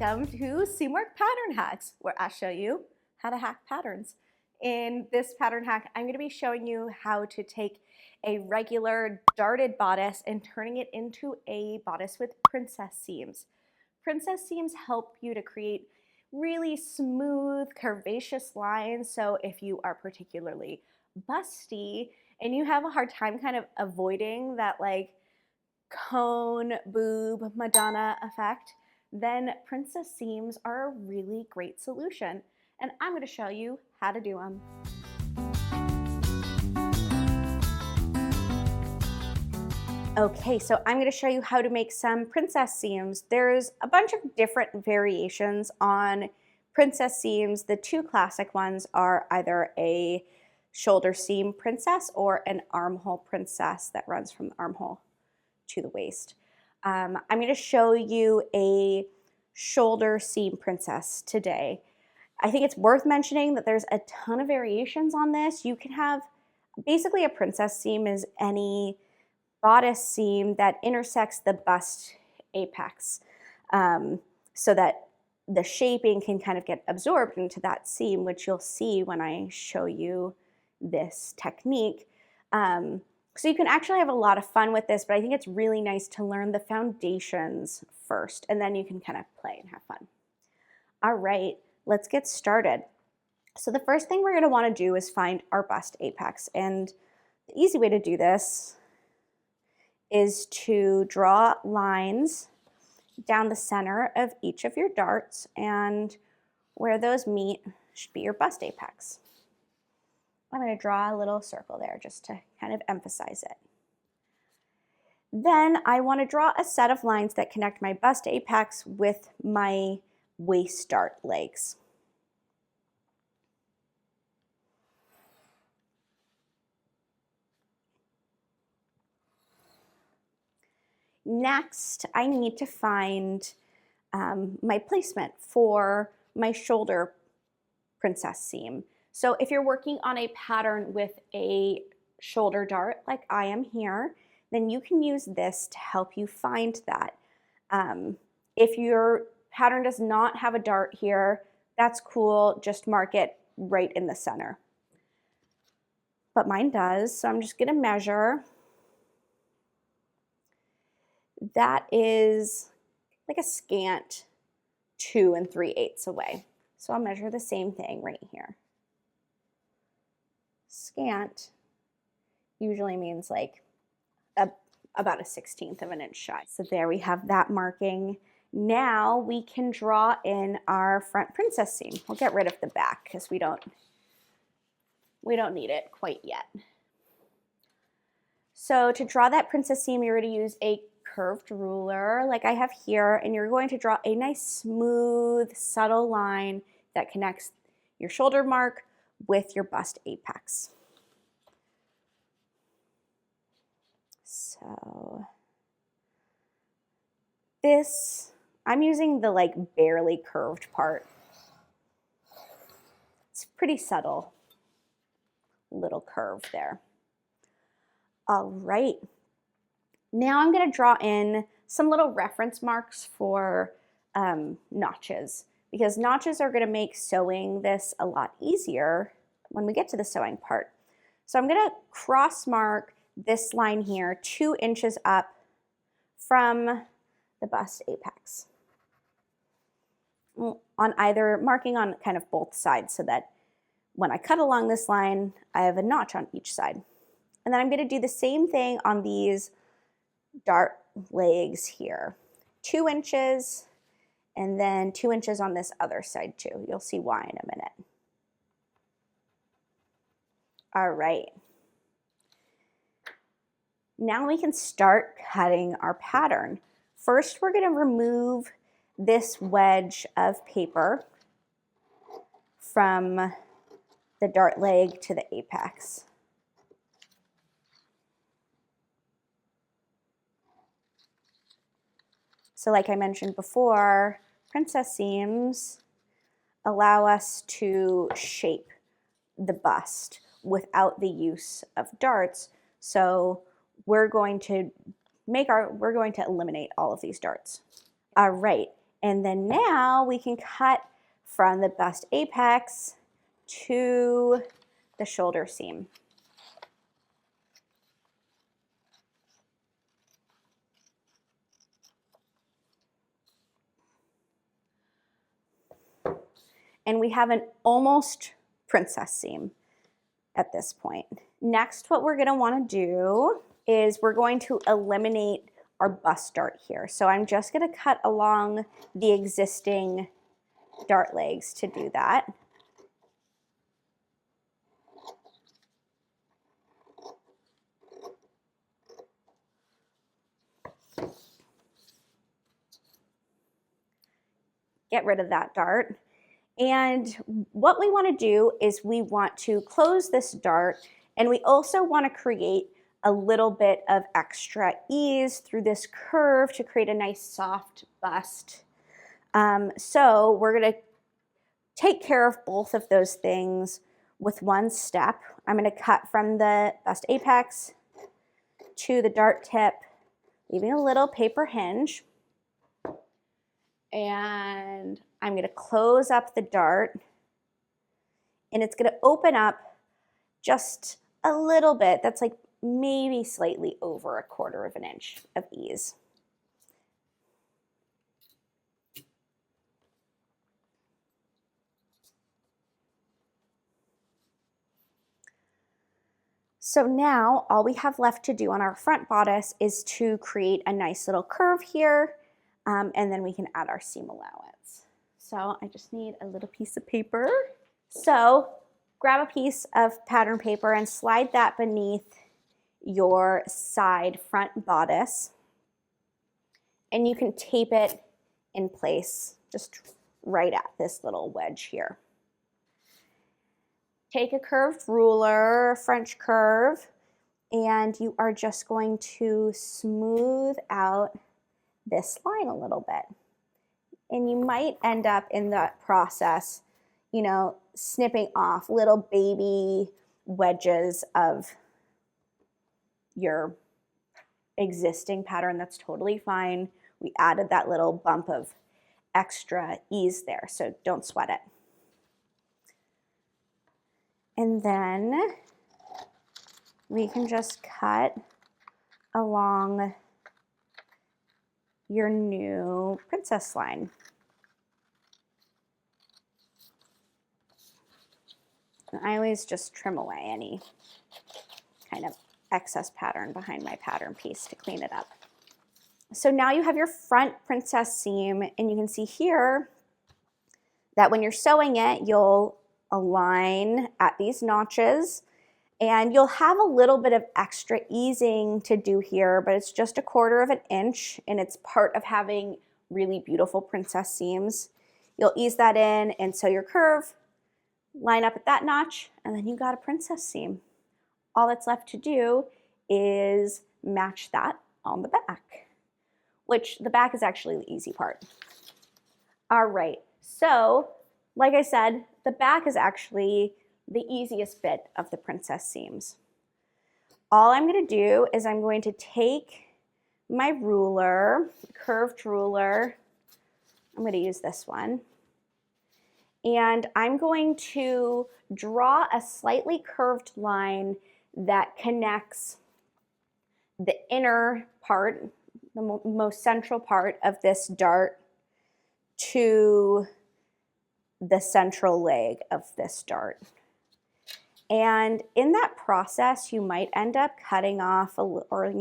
Welcome to Seamwork Pattern Hacks, where I show you how to hack patterns. In this pattern hack, I'm going to be showing you how to take a regular darted bodice and turning it into a bodice with princess seams. Princess seams help you to create really smooth, curvaceous lines. So if you are particularly busty and you have a hard time kind of avoiding that like cone, boob, Madonna effect, then princess seams are a really great solution. And I'm going to show you how to do them. Okay, so I'm going to show you how to make some princess seams. There's a bunch of different variations on princess seams. The two classic ones are either a shoulder seam princess or an armhole princess that runs from the armhole to the waist. I'm going to show you a shoulder seam princess today. I think it's worth mentioning that there's a ton of variations on this. You can have basically a princess seam is any bodice seam that intersects the bust apex so that the shaping can kind of get absorbed into that seam, which you'll see when I show you this technique. So you can actually have a lot of fun with this, but I think it's really nice to learn the foundations first, and then you can kind of play and have fun. All right, let's get started. So the first thing we're going to want to do is find our bust apex, and the easy way to do this is to draw lines down the center of each of your darts, and where those meet should be your bust apex. I'm going to draw a little circle there just to kind of emphasize it. Then I want to draw a set of lines that connect my bust apex with my waist dart legs. Next, I need to find my placement for my shoulder princess seam. So if you're working on a pattern with a shoulder dart like I am here, then you can use this to help you find that. If your pattern does not have a dart here, that's cool, just mark it right in the center. But mine does, so I'm just gonna measure. That is like a scant 2 3/8 away. So I'll measure the same thing right here. Scant usually means like about a 1/16 of an inch shy. So there we have that marking. Now we can draw in our front princess seam. We'll get rid of the back because we don't need it quite yet. So to draw that princess seam, you're going to use a curved ruler like I have here, and you're going to draw a nice smooth, subtle line that connects your shoulder mark with your bust apex. So this, I'm using the like barely curved part. It's pretty subtle little curve there. All right. Now I'm going to draw in some little reference marks for notches, because notches are going to make sewing this a lot easier when we get to the sewing part. So I'm going to cross mark this line here 2 inches up from the bust apex. On either, marking on kind of both sides so that when I cut along this line, I have a notch on each side. And then I'm going to do the same thing on these dart legs here. 2 inches, and then 2 inches on this other side too. You'll see why in a minute. All right. Now we can start cutting our pattern. First, we're going to remove this wedge of paper from the dart leg to the apex. So like I mentioned before, princess seams allow us to shape the bust without the use of darts. So we're going to eliminate all of these darts. All right, And then now we can cut from the bust apex to the shoulder seam. And we have an almost princess seam at this point. Next, what we're gonna wanna do is we're going to eliminate our bust dart here. So I'm just gonna cut along the existing dart legs to do that. Get rid of that dart. And what we want to do is we want to close this dart, and we also want to create a little bit of extra ease through this curve to create a nice soft bust. So we're going to take care of both of those things with one step. I'm going to cut from the bust apex to the dart tip, leaving a little paper hinge. And I'm going to close up the dart, and it's going to open up just a little bit. That's like maybe slightly over 1/4 of an inch of ease. So now all we have left to do on our front bodice is to create a nice little curve here, and then we can add our seam allowance. So I just need a little piece of paper. So grab a piece of pattern paper and slide that beneath your side front bodice, and you can tape it in place just right at this little wedge here. Take a curved ruler, French curve, and you are just going to smooth out this line a little bit. And you might end up in that process, you know, snipping off little baby wedges of your existing pattern. That's totally fine. We added that little bump of extra ease there, so don't sweat it. And then we can just cut along your new princess line. And I always just trim away any kind of excess pattern behind my pattern piece to clean it up. So now you have your front princess seam, and you can see here that when you're sewing it, you'll align at these notches, and you'll have a little bit of extra easing to do here, but it's just 1/4 of an inch, and it's part of having really beautiful princess seams. You'll ease that in and sew your curve, line up at that notch, and then you got a princess seam. All that's left to do is match that on the back, which the back is actually the easy part. All right, so like I said, the back is actually the easiest bit of the princess seams. All I'm going to do is I'm going to take my ruler, curved ruler, I'm going to use this one, and I'm going to draw a slightly curved line that connects the inner part, the most central part of this dart, to the central leg of this dart. And in that process, you might end up cutting off or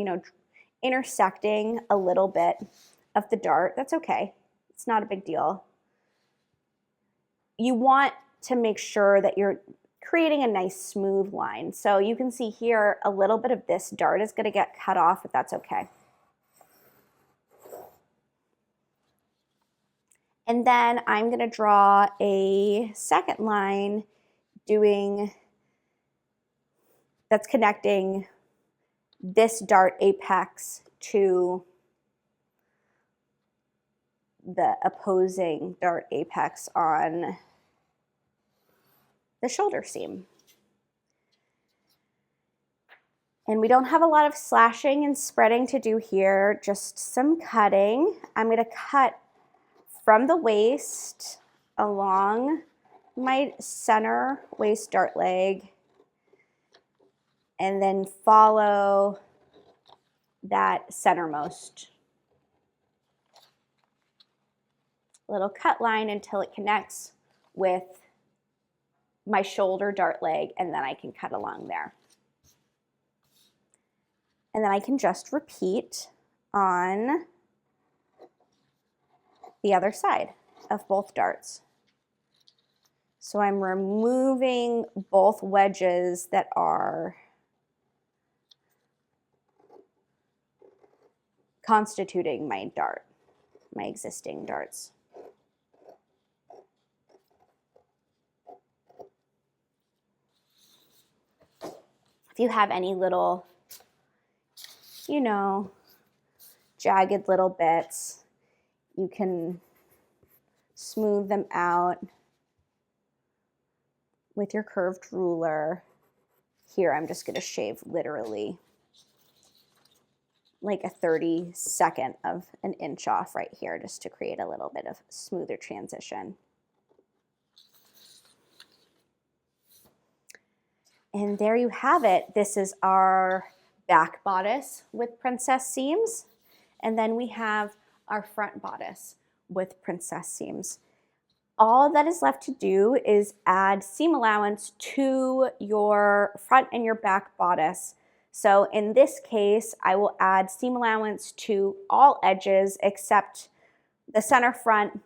intersecting a little bit of the dart. That's okay. It's not a big deal. You want to make sure that you're creating a nice smooth line. So you can see here a little bit of this dart is going to get cut off, but that's okay. And then I'm going to draw a second line that's connecting this dart apex to the opposing dart apex on the shoulder seam. And we don't have a lot of slashing and spreading to do here, just some cutting. I'm going to cut from the waist along my center waist dart leg, and then follow that centermost little cut line until it connects with my shoulder dart leg, and then I can cut along there. And then I can just repeat on the other side of both darts. So I'm removing both wedges that are constituting my dart, my existing darts. If you have any little, you know, jagged little bits, you can smooth them out with your curved ruler. Here, I'm just gonna shave literally like a 32nd of an inch off right here, just to create a little bit of smoother transition. And there you have it. This is our back bodice with princess seams. And then we have our front bodice with princess seams. All that is left to do is add seam allowance to your front and your back bodice. So in this case, I will add seam allowance to all edges except the center front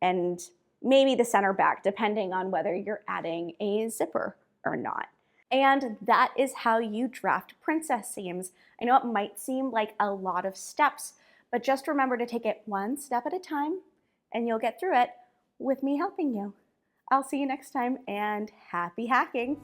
and maybe the center back, depending on whether you're adding a zipper or not. And that is how you draft princess seams. I know it might seem like a lot of steps, but just remember to take it one step at a time and you'll get through it with me helping you. I'll see you next time, and happy hacking.